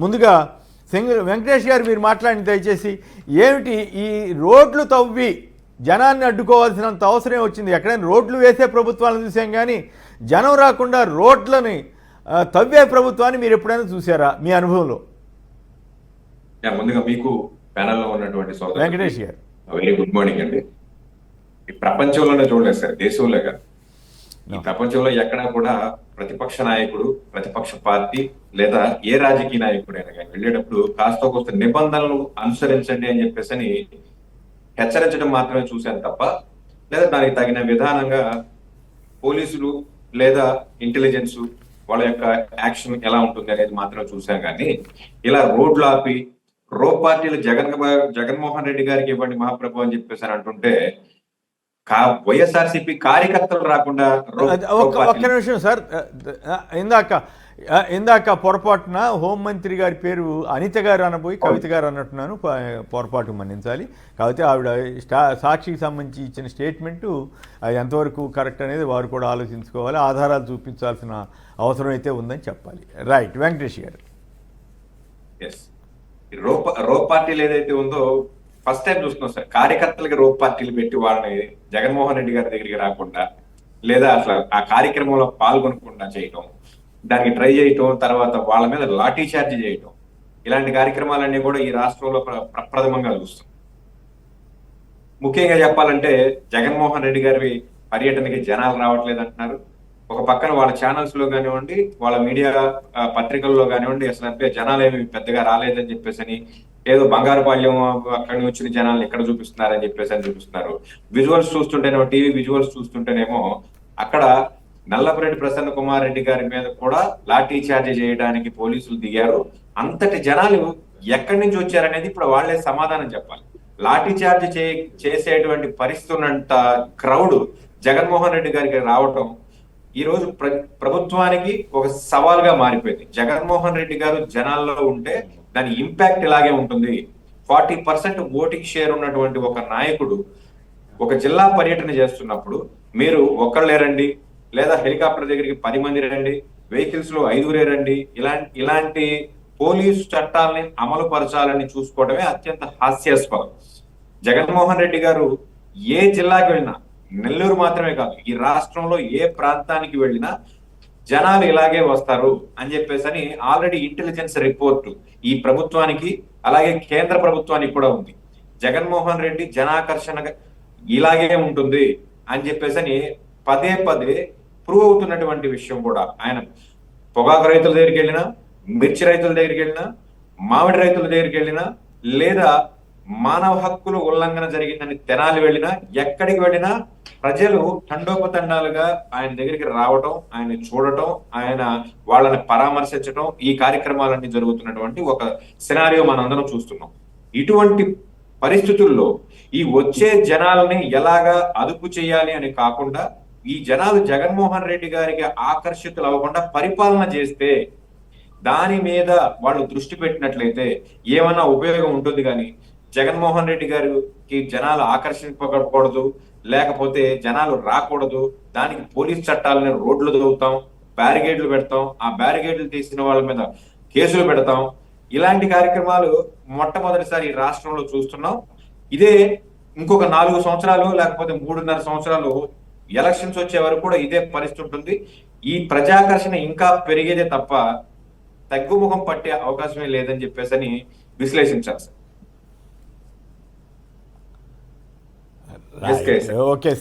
ముందుగా వెంకటేష్ గారు మీరు మాట్లాడిన దయచేసి ఏమిటి ఈ రోడ్లు తవ్వి జనాన్ని అడ్డుకోవాల్సినంత అవసరం వచ్చింది? ఎక్కడైనా రోడ్లు వేసే ప్రభుత్వాలను చూసాం కానీ జనం రాకుండా రోడ్లని తవ్వే ప్రభుత్వాన్ని మీరు ఎప్పుడైనా చూసారా మీ అనుభవంలో? ముందుగా మీకు ప్యానల్లో ఉన్నటువంటి సోదరు వెంకటేష్ గారు వెరీ గుడ్ మార్నింగ్ అండి. ఈ ప్రపంచంలోనే చూడలేదు సార్, దేశంలో కాదు, ఈ ప్రపంచంలో ఎక్కడా కూడా ప్రతిపక్ష నాయకుడు, ప్రతిపక్ష పార్టీ లేదా ఏ రాజకీయ నాయకుడైనా కానీ వెళ్ళేటప్పుడు కాస్త కొంత నిబంధనలు అనుసరించండి అని చెప్పేసి హెచ్చరించడం మాత్రమే చూశాను తప్ప, లేదా దానికి తగిన విధానంగా పోలీసులు లేదా ఇంటెలిజెన్స్ వాళ్ళ యొక్క యాక్షన్ ఎలా ఉంటుంది అనేది మాత్రం చూసాం. కానీ ఇలా రోడ్లు ఆపి పార్టీలు జగన్మోహన్ రెడ్డి గారికి ఇవ్వండి మహాప్రభు అని చెప్పేసి అంటుంటే వైఎస్ఆర్సీపీ కార్యకర్తలు రాకుండా ఒక్క నిమిషం సార్, ఇందాక పొరపాటున హోంమంత్రి గారి పేరు అనిత గారు అనబోయి కవిత గారు అన్నట్టున్నాను, పొరపాటు మన్నించాలి. కాకపోతే ఆవిడ సాక్షికి సంబంధించి ఇచ్చిన స్టేట్మెంటు అది ఎంతవరకు కరెక్ట్ అనేది వారు కూడా ఆలోచించుకోవాలి, ఆధారాలు చూపించాల్సిన అవసరం అయితే ఉందని చెప్పాలి. రైట్ వెంకటేష్ గారు. పార్టీలు ఏదైతే ఉందో ఫస్ట్ టైం చూస్తున్నాం సార్, కార్యకర్తలకి పార్టీలు పెట్టి వాళ్ళని జగన్మోహన్ రెడ్డి గారి దగ్గరికి రాకుండా లేదా అసలు ఆ కార్యక్రమంలో పాల్గొనకుండా చేయటం, దానికి ట్రై చేయటం, తర్వాత వాళ్ళ మీద లాఠీ చార్జ్ చేయటం, ఇలాంటి కార్యక్రమాలన్నీ కూడా ఈ రాష్ట్రంలో ప్రప్రథమంగా చూస్తాం. ముఖ్యంగా చెప్పాలంటే జగన్మోహన్ రెడ్డి గారి పర్యటనకి జనాలు రావట్లేదు అంటున్నారు. ఒక పక్కన వాళ్ళ ఛానల్స్ లో కానివ్వండి, వాళ్ళ మీడియా పత్రికల్లో కానివ్వండి, అసలు జనాలు ఏమి పెద్దగా రాలేదని చెప్పేసి ఏదో బంగారుపాళ్యం అక్కడి నుంచి వచ్చిన జనాలు ఎక్కడ చూపిస్తున్నారని చెప్పేసి చూపిస్తున్నారు. విజువల్స్ చూస్తుంటేనేమో, టీవీ విజువల్స్ చూస్తుంటేనేమో అక్కడ నల్లపురెడ్డి ప్రసన్న కుమార్ రెడ్డి గారి మీద కూడా లాఠీ చార్జ్ చేయడానికి పోలీసులు దిగారు. అంతటి జనాలు ఎక్కడి నుంచి వచ్చారనేది ఇప్పుడు వాళ్లే సమాధానం చెప్పాలి. లాఠీ చార్జ్ చేసేటువంటి పరిస్థితి ఉన్నంత క్రౌడ్ జగన్మోహన్ రెడ్డి గారికి రావటం ఈ రోజు ప్రభుత్వానికి ఒక సవాల్గా మారిపోయింది. జగన్మోహన్ రెడ్డి గారు జనాల్లో ఉంటే దాని ఇంపాక్ట్ ఇలాగే ఉంటుంది. 40% ఓటింగ్ షేర్ ఉన్నటువంటి ఒక నాయకుడు ఒక జిల్లా పర్యటన చేస్తున్నప్పుడు మీరు ఒక్కళ్ళే రండి, లేదా హెలికాప్టర్ దగ్గరికి 10 మంది రండి, వెహికల్స్ లో 5 రండి, ఇలాంటి పోలీసు చట్టాలని అమలు పరచాలని చూసుకోవడమే అత్యంత హాస్యాస్పదం. జగన్మోహన్ రెడ్డి గారు ఏ జిల్లాకి వెళ్ళినా, నెల్లూరు మాత్రమే కాదు ఈ రాష్ట్రంలో ఏ ప్రాంతానికి వెళ్ళినా జనాలు ఇలాగే వస్తారు అని చెప్పేసి ఆల్రెడీ ఇంటెలిజెన్స్ రిపోర్టు ఈ ప్రభుత్వానికి అలాగే కేంద్ర ప్రభుత్వానికి కూడా ఉంది. జగన్మోహన్ రెడ్డి జనాకర్షణ ఇలాగే ఉంటుంది అని చెప్పేసి పదే ప్రూవ్ అవుతున్నటువంటి విషయం కూడా. ఆయన పొగాకు రైతుల దగ్గరికి వెళ్ళినా, మిర్చి రైతుల దగ్గరికి వెళ్ళినా, మామిడి రైతుల దగ్గరికి వెళ్ళినా, లేదా మానవ హక్కులు ఉల్లంఘన జరిగిందని తెనాలి వెళ్ళినా, ఎక్కడికి వెళ్ళినా ప్రజలు తండోపతండాలుగా ఆయన దగ్గరికి రావటం, ఆయన చూడటం, ఆయన వాళ్ళని పరామర్శించటం, ఈ కార్యక్రమాలన్నీ జరుగుతున్నటువంటి ఒక సినారియో మనందరం చూస్తున్నాం. ఇటువంటి పరిస్థితుల్లో ఈ వచ్చే జనాలని ఎలాగా అదుపు చేయాలి అని కాకుండా ఈ జనాలు జగన్మోహన్ రెడ్డి గారికి ఆకర్షితులు అవ్వకుండా పరిపాలన చేస్తే, దాని మీద వాళ్ళు దృష్టి పెట్టినట్లయితే ఏమన్నా ఉపయోగం ఉంటుంది. కానీ జగన్మోహన్ రెడ్డి గారికి జనాలు ఆకర్షింపకూడదు, లేకపోతే జనాలు రాకూడదు, దానికి పోలీస్ చట్టాలని రోడ్లు దొవుతాం, బ్యారిగేడ్లు పెడతాం, ఆ బ్యారిగేడ్లు తీసిన వాళ్ళ మీద కేసులు పెడతాం, ఇలాంటి కార్యక్రమాలు మొట్టమొదటిసారి ఈ రాష్ట్రంలో చూస్తున్నాం. ఇదే ఇంకొక 4 సంవత్సరాలు లేకపోతే 3.5 సంవత్సరాలు ఎలక్షన్స్ వచ్చే వరకు కూడా ఇదే పరిస్థితి ఉంటుంది. ఈ ప్రజాకర్షణ ఇంకా పెరిగేదే తప్ప తగ్గుముఖం పట్టే అవకాశమే లేదని చెప్పేసి విశ్లేషించాలి సార్. ఓకే.